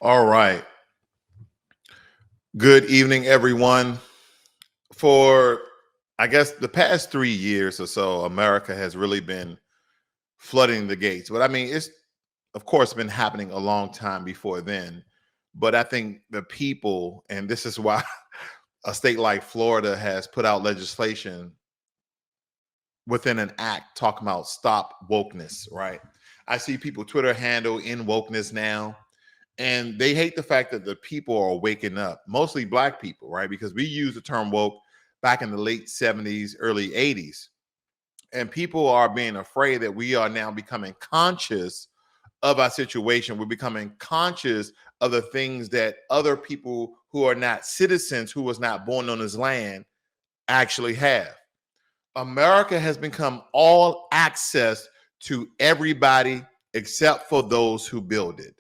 All right. Good evening, everyone. For, I guess, the past 3 years or so, America has really been flooding the gates. But I mean, it's, of course, been happening a long time before then. But I think the people, and this is why a state like Florida has put out legislation within an act talking about stop wokeness, right? I see people Twitter handle in wokeness now, and they hate the fact that the people are waking up, mostly black people, right? Because we used the term woke back in the late 70s, early 80s. And people are being afraid that we are now becoming conscious of our situation. We're becoming conscious of the things that other people who are not citizens, who was not born on this land, actually have. America has become all access to everybody except for those who build it.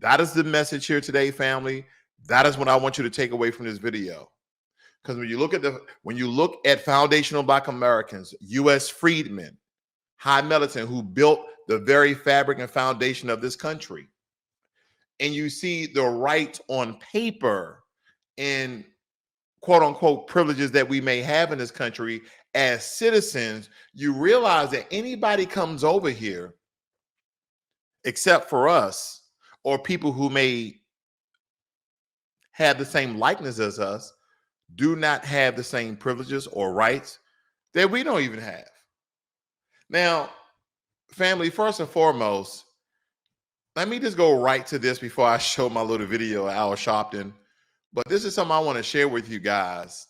That is the message here today, family. That is what I want you to take away from this video. Because when you look at foundational Black Americans, U.S. freedmen, high militant who built the very fabric and foundation of this country, and you see the rights on paper and quote unquote privileges that we may have in this country as citizens, you realize that anybody comes over here except for us or people who may have the same likeness as us do not have the same privileges or rights that we don't even have. Now, family, first and foremost, let me just go right to this before I show my little video of Al Sharpton. But this is something I want to share with you guys.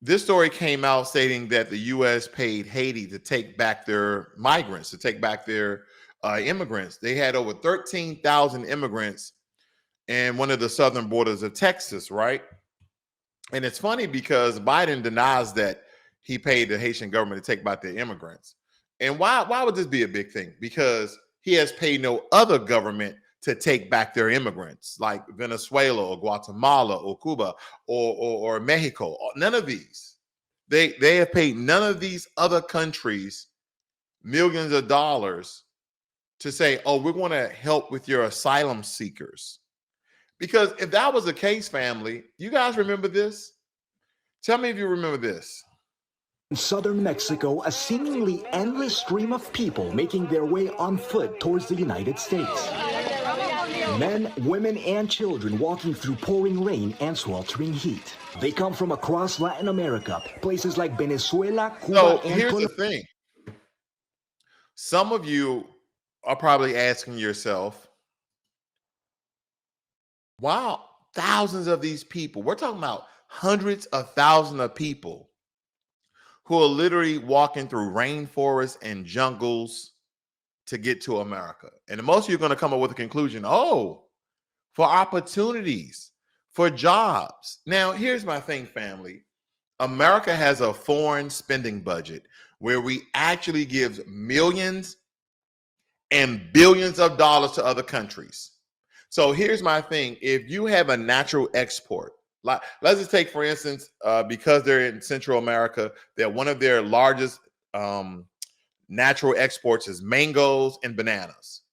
This story came out stating that the U.S. paid Haiti to take back their migrants, to take back their immigrants. They had over 13,000 immigrants in one of the southern borders of Texas, right? And it's funny because Biden denies that he paid the Haitian government to take back their immigrants. And why would this be a big thing? Because he has paid no other government to take back their immigrants, like Venezuela or Guatemala or Cuba or Mexico. None of these. They have paid none of these other countries millions of dollars to say, oh, we're going to help with your asylum seekers. Because if that was the case, family, you guys remember this? Tell me if you remember this. In southern Mexico, a seemingly endless stream of people making their way on foot towards the United States. Men, women, and children walking through pouring rain and sweltering heat. They come from across Latin America, places like Venezuela, Cuba, So and here's Colombia. the thing. Some of you are probably asking yourself, wow, thousands of these people, we're talking about hundreds of thousands of people who are literally walking through rainforests and jungles to get to America. And most of you are going to come up with a conclusion, oh, for opportunities, for jobs. Now, here's my thing, family. America has a foreign spending budget where we actually give millions and billions of dollars to other countries. So here's my thing. If you have a natural export, like let's just take, for instance, because they're in Central America, that one of their largest natural exports is mangoes and bananas.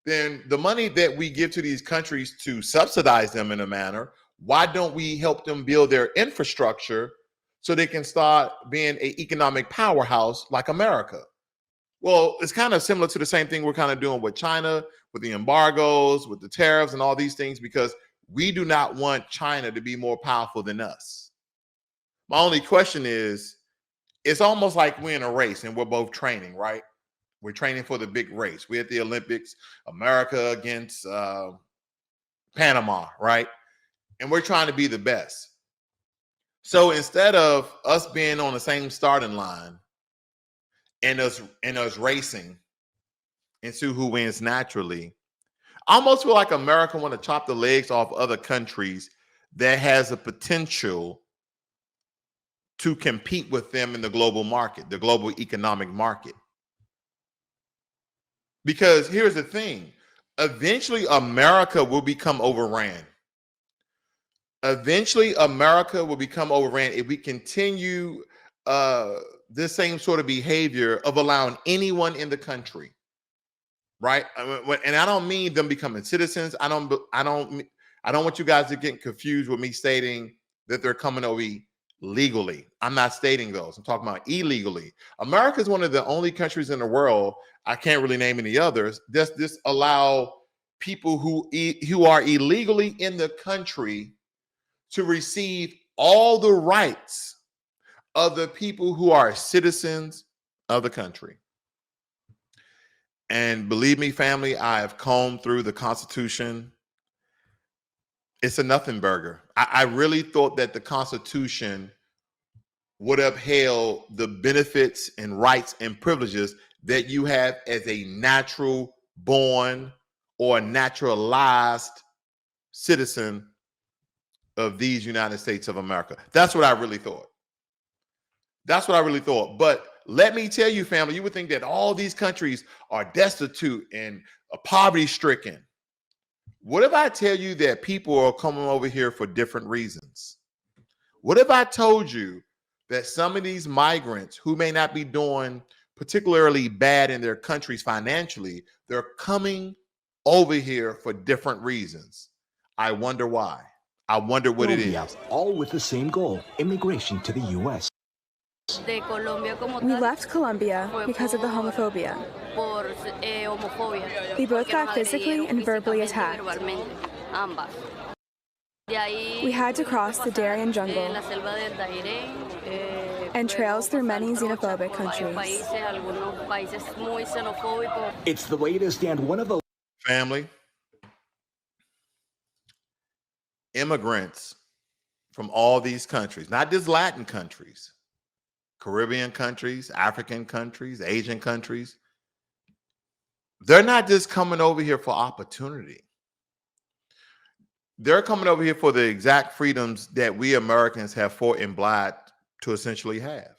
Then the money that we give to these countries to subsidize them in a manner, why don't we help them build their infrastructure so they can start being an economic powerhouse like America? Well, it's kind of similar to the same thing we're kind of doing with China, with the embargoes, with the tariffs and all these things, because we do not want China to be more powerful than us. My only question is, it's almost like we're in a race and we're both training, right? We're training for the big race. We're at the Olympics, America against Panama, right? And we're trying to be the best. So instead of us being on the same starting line and us racing and see who wins naturally, I almost feel like America want to chop the legs off other countries that has a potential to compete with them in the global market, the global economic market. Because here's the thing, eventually America will become overran. Eventually America will become overran if we continue this same sort of behavior of allowing anyone in the country, right? And I don't mean them becoming citizens. I don't want you guys to get confused with me stating that they're coming over legally. I'm not stating those. I'm talking about illegally. America is one of the only countries in the world, I can't really name any others, this allow people who are illegally in the country to receive all the rights of the people who are citizens of the country. And believe me, family, I have combed through the Constitution. It's a nothing burger. I really thought that the Constitution would upheld the benefits and rights and privileges that you have as a natural born or naturalized citizen of these United States of America. That's what I really thought. That's what I really thought. But let me tell you, family, you would think that all these countries are destitute and poverty stricken. What if I tell you that people are coming over here for different reasons? What if I told you that some of these migrants who may not be doing particularly bad in their countries financially, they're coming over here for different reasons? I wonder why. I wonder what it is. All with the same goal, immigration to the U.S. We left Colombia because of the homophobia. We both got physically and verbally attacked. We had to cross the Darien jungle and trails through many xenophobic countries. It's the latest and one of the... Family, immigrants from all these countries, not just Latin countries, Caribbean countries, African countries, Asian countries, they're not just coming over here for opportunity. They're coming over here for the exact freedoms that we Americans have fought and bled to essentially have.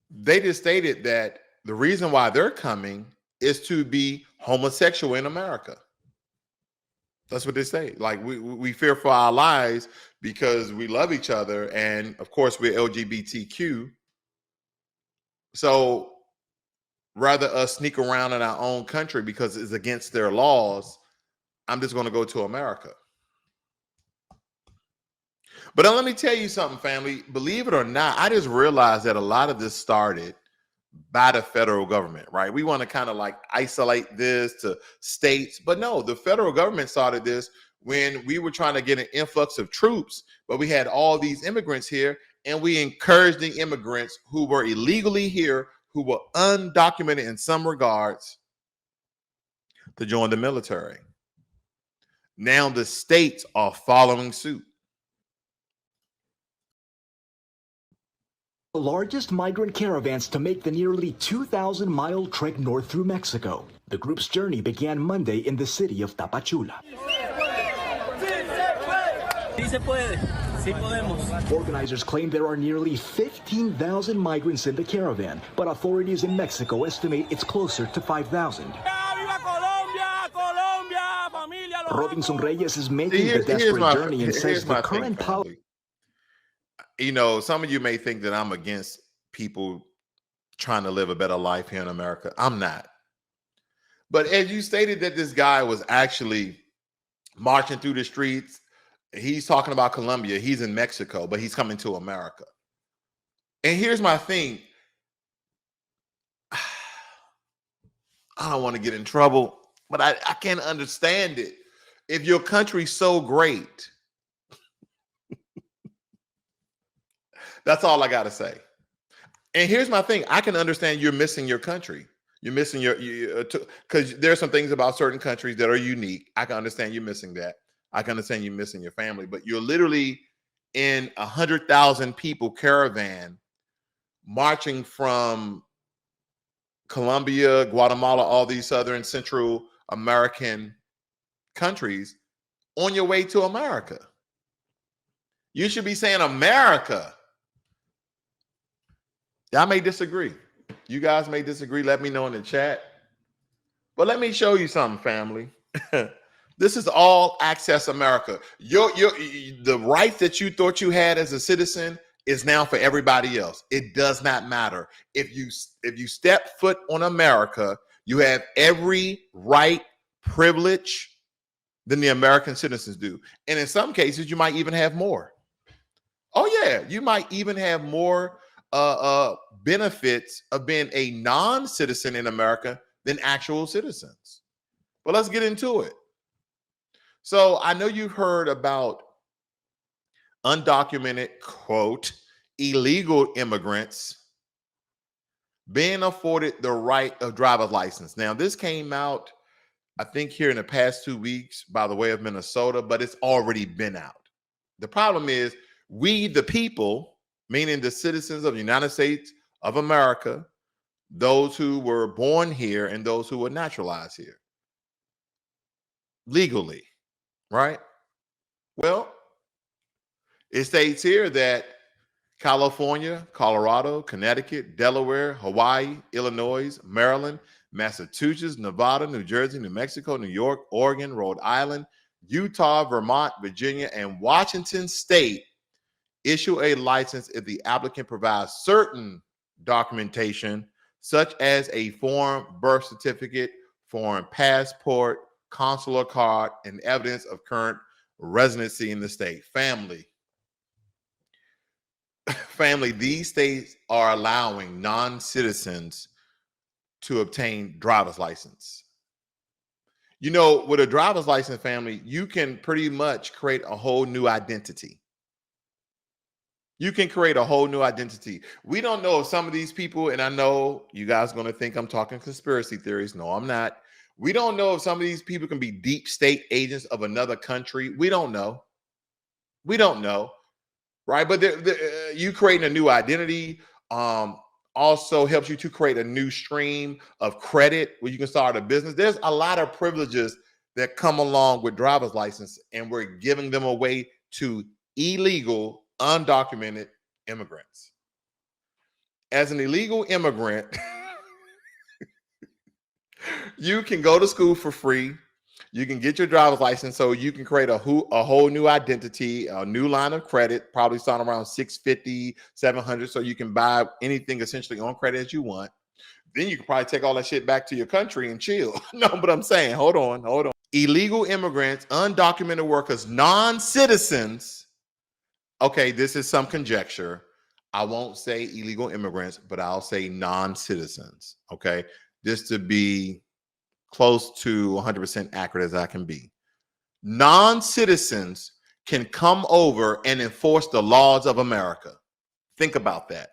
They just stated that the reason why they're coming is to be homosexual in America. That's what they say. Like we fear for our lives because we love each other. And of course, we're LGBTQ. So rather us sneak around in our own country because it's against their laws, I'm just going to go to America. But let me tell you something, family. Believe it or not, I just realized that a lot of this started by the federal government, right? We want to kind of like isolate this to states, but no, the federal government started this when we were trying to get an influx of troops, but we had all these immigrants here, and we encouraged the immigrants who were illegally here, who were undocumented in some regards, to join the military. Now the states are following suit. The largest migrant caravans to make the nearly 2,000-mile trek north through Mexico. The group's journey began Monday in the city of Tapachula. Organizers claim there are nearly 15,000 migrants in the caravan, but authorities in Mexico estimate it's closer to 5,000. Robinson Reyes is making the desperate journey and says the current policy... You know, some of you may think that I'm against people trying to live a better life here in America. I'm not. But as you stated that this guy was actually marching through the streets, he's talking about Colombia, he's in Mexico, but he's coming to America. And here's my thing. I don't want to get in trouble, but I can't understand it. If your country's so great, that's all I got to say. And here's my thing. I can understand you're missing your country. You're missing because there's some things about certain countries that are unique. I can understand you missing that. I can understand you missing your family, but you're literally in 100,000 people caravan marching from Colombia, Guatemala, all these Southern Central American countries on your way to America. You should be saying America. I may disagree. You guys may disagree. Let me know in the chat. But let me show you something, family. This is all access America. The right that you thought you had as a citizen is now for everybody else. It does not matter. If you step foot on America, You have every right, privilege than the American citizens do. And in some cases, you might even have more. Oh, yeah, you might even have more benefits of being a non-citizen in America than actual citizens. But let's get into it. So I know you've heard about undocumented, quote, illegal immigrants being afforded the right of driver's license. Now, this came out, I think, here in the past 2 weeks by the way of Minnesota, but it's already been out. The problem is we, the people, meaning the citizens of the United States of America, those who were born here and those who were naturalized here legally, right? Well, it states here that California, Colorado, Connecticut, Delaware, Hawaii, Illinois, Maryland, Massachusetts, Nevada, New Jersey, New Mexico, New York, Oregon, Rhode Island, Utah, Vermont, Virginia, and Washington State issue a license if the applicant provides certain documentation, such as a foreign birth certificate, foreign passport, consular card, and evidence of current residency in the state. Family, these states are allowing non-citizens to obtain driver's license. You know, with a driver's license, family, you can pretty much create a whole new identity. You can create a whole new identity. We don't know if some of these people, and I know you guys are going to think I'm talking conspiracy theories. No, I'm not. We don't know if some of these people can be deep state agents of another country. We don't know. We don't know. Right. But you creating a new identity also helps you to create a new stream of credit where you can start a business. There's a lot of privileges that come along with driver's license, and we're giving them away to illegal, undocumented immigrants. As an illegal immigrant, you can go to school for free. You can get your driver's license, so you can create a whole new identity, a new line of credit, probably starting around $650, $700, so you can buy anything essentially on credit as you want. Then you can probably take all that shit back to your country and chill. No, but I'm saying, hold on. Illegal immigrants, undocumented workers, non-citizens. Okay, this is some conjecture. I won't say illegal immigrants, but I'll say non-citizens. Okay, just to be close to 100% accurate as I can be. Non-citizens can come over and enforce the laws of America. Think about that.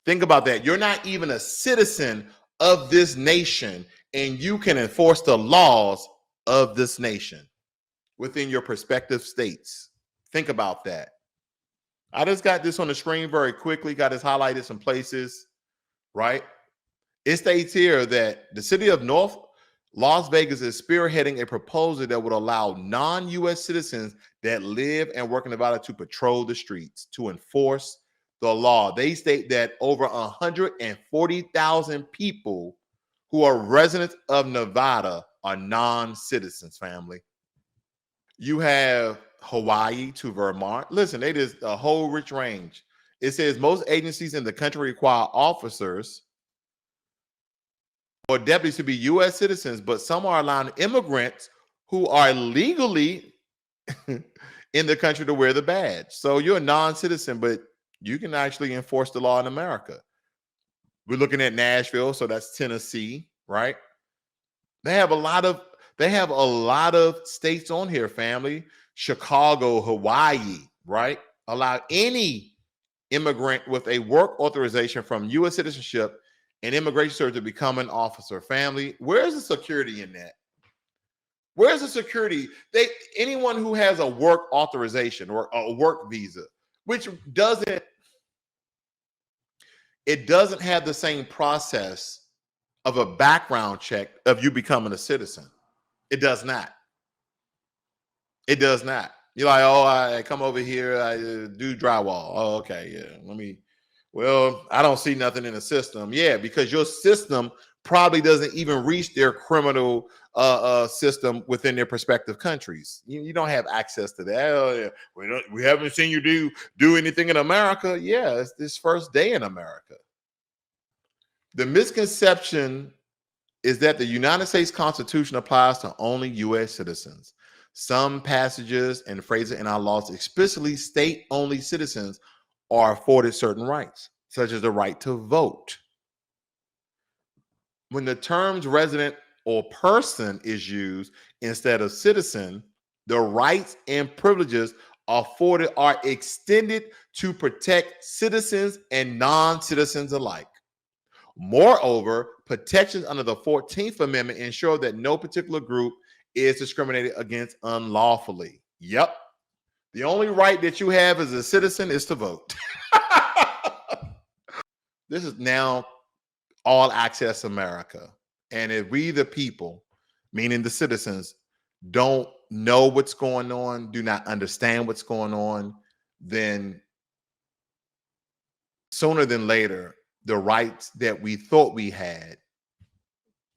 Think about that. You're not even a citizen of this nation, and you can enforce the laws of this nation within your respective states. Think about that. I just got this on the screen very quickly, got this highlighted some places, right? It states here that the city of North Las Vegas is spearheading a proposal that would allow non-U.S. citizens that live and work in Nevada to patrol the streets to enforce the law. They state that over 140,000 people who are residents of Nevada are non-citizens, family. You have Hawaii to Vermont. Listen, it is a whole rich range. It says most agencies in the country require officers or deputies to be U.S. citizens, but some are allowing immigrants who are legally in the country to wear the badge. So you're a non-citizen, but you can actually enforce the law in America. We're looking at Nashville, so that's Tennessee, right? They have a lot of states on here, family. Chicago, Hawaii, right? Allow any immigrant with a work authorization from U.S. citizenship and immigration service to become an officer. Family, where's the security in that? Where's the security? Anyone who has a work authorization or a work visa, which doesn't have the same process of a background check of you becoming a citizen. It does not. It does not. You're like, oh, I come over here, I do drywall. Oh, okay, yeah. Well, I don't see nothing in the system. Yeah, because your system probably doesn't even reach their criminal system within their respective countries. You don't have access to that. Oh, yeah. We haven't seen you do anything in America. Yeah, it's this first day in America. The misconception is that the United States Constitution applies to only U.S. citizens. Some passages and phrases in our laws explicitly state only citizens are afforded certain rights, such as the right to vote. When the terms resident or person is used instead of citizen, the rights and privileges afforded are extended to protect citizens and non-citizens alike. Moreover, protections under the 14th Amendment ensure that no particular group is discriminated against unlawfully. Yep. The only right that you have as a citizen is to vote. This is now all access America. And if we, the people, meaning the citizens, don't know what's going on, do not understand what's going on, then sooner than later, the rights that we thought we had,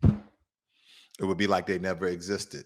it would be like they never existed.